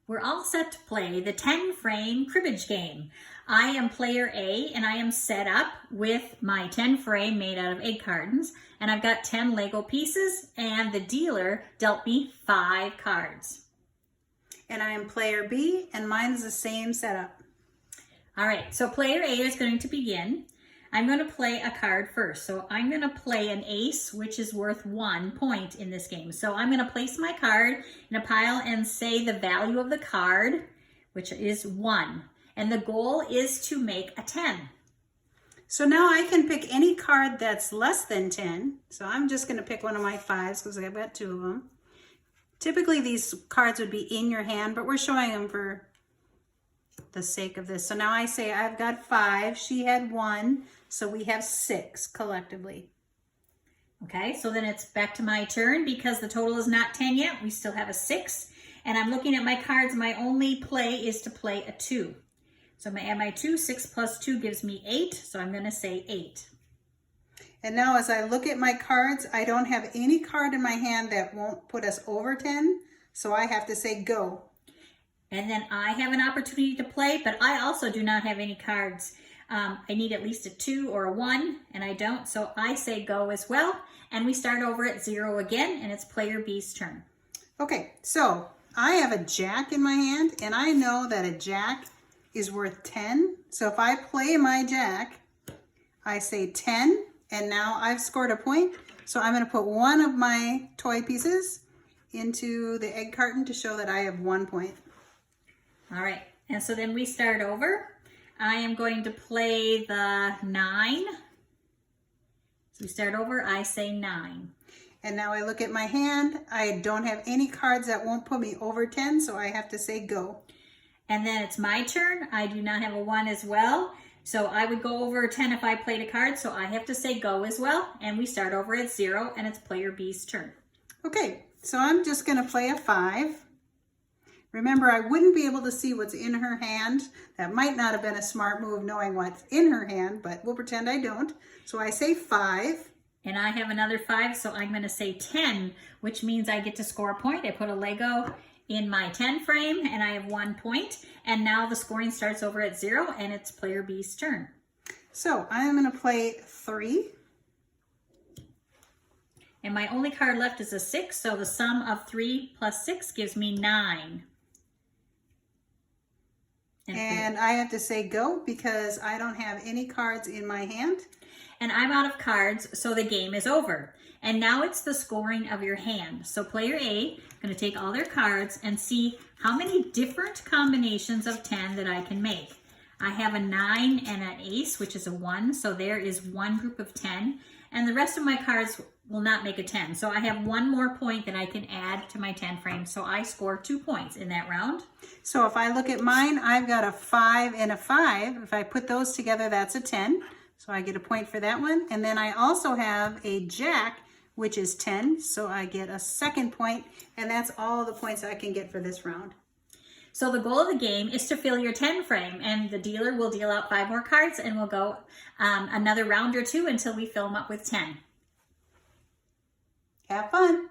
We're all set to play the 10 frame cribbage game. I am player A and I am set up with my 10 frame made out of egg cartons, and I've got 10 Lego pieces, and the dealer dealt me 5 cards. And I am player B and mine is the same setup. All right, so player A is going to begin. I'm going to play a card first. So I'm going to play an ace, which is worth 1 point in this game. So I'm going to place my card in a pile and say the value of the card, which is 1. And the goal is to make a 10. So now I can pick any card that's less than 10. So I'm just going to pick one of my 5s because I've got 2 of them. Typically these cards would be in your hand, but we're showing them for the sake of this. So now I say I've got 5, she had 1, so we have 6 collectively. Okay, so then it's back to my turn because the total is not 10 yet. We still have a 6, and I'm looking at my cards. My only play is to play a 2. So I'm going to add my 2. 6 plus 2 gives me 8, so I'm going to say 8. And now as I look at my cards, I don't have any card in my hand that won't put us over 10, so I have to say go. And then I have an opportunity to play, but I also do not have any cards. I need at least a 2 or a 1, and I don't, so I say go as well. And we start over at 0 again, and it's player B's turn. Okay, so I have a jack in my hand, and I know that a jack is worth 10. So if I play my jack, I say 10, and now I've scored a point. So I'm going to put one of my toy pieces into the egg carton to show that I have 1 point. All right, and so then we start over. I am going to play the 9. So we start over, I say 9. And now I look at my hand. I don't have any cards that won't put me over 10, so I have to say go. And then it's my turn. I do not have a 1 as well. So I would go over 10 if I played a card, so I have to say go as well. And we start over at 0, and it's player B's turn. Okay, so I'm just gonna play a 5. Remember, I wouldn't be able to see what's in her hand. That might not have been a smart move knowing what's in her hand, but we'll pretend I don't. So I say 5. And I have another 5, so I'm going to say 10, which means I get to score a point. I put a Lego in my 10 frame, and I have 1 point. And now the scoring starts over at 0, and it's player B's turn. So I'm going to play 3. And my only card left is a 6, so the sum of 3 plus 6 gives me 9. And I have to say go because I don't have any cards in my hand. And I'm out of cards, so the game is over. And now it's the scoring of your hand. So player A is going to take all their cards and see how many different combinations of 10 that I can make. I have a 9 and an ace, which is a 1, so there is one group of 10. And the rest of my cards will not make a 10. So I have 1 more point that I can add to my 10 frame. So I score 2 points in that round. So if I look at mine, I've got a 5 and a 5. If I put those together, that's a 10. So I get a point for that one. And then I also have a jack, which is 10. So I get a second point, and that's all the points I can get for this round. So the goal of the game is to fill your 10 frame, and the dealer will deal out 5 more cards, and we'll go another round or 2 until we fill them up with 10. Have fun.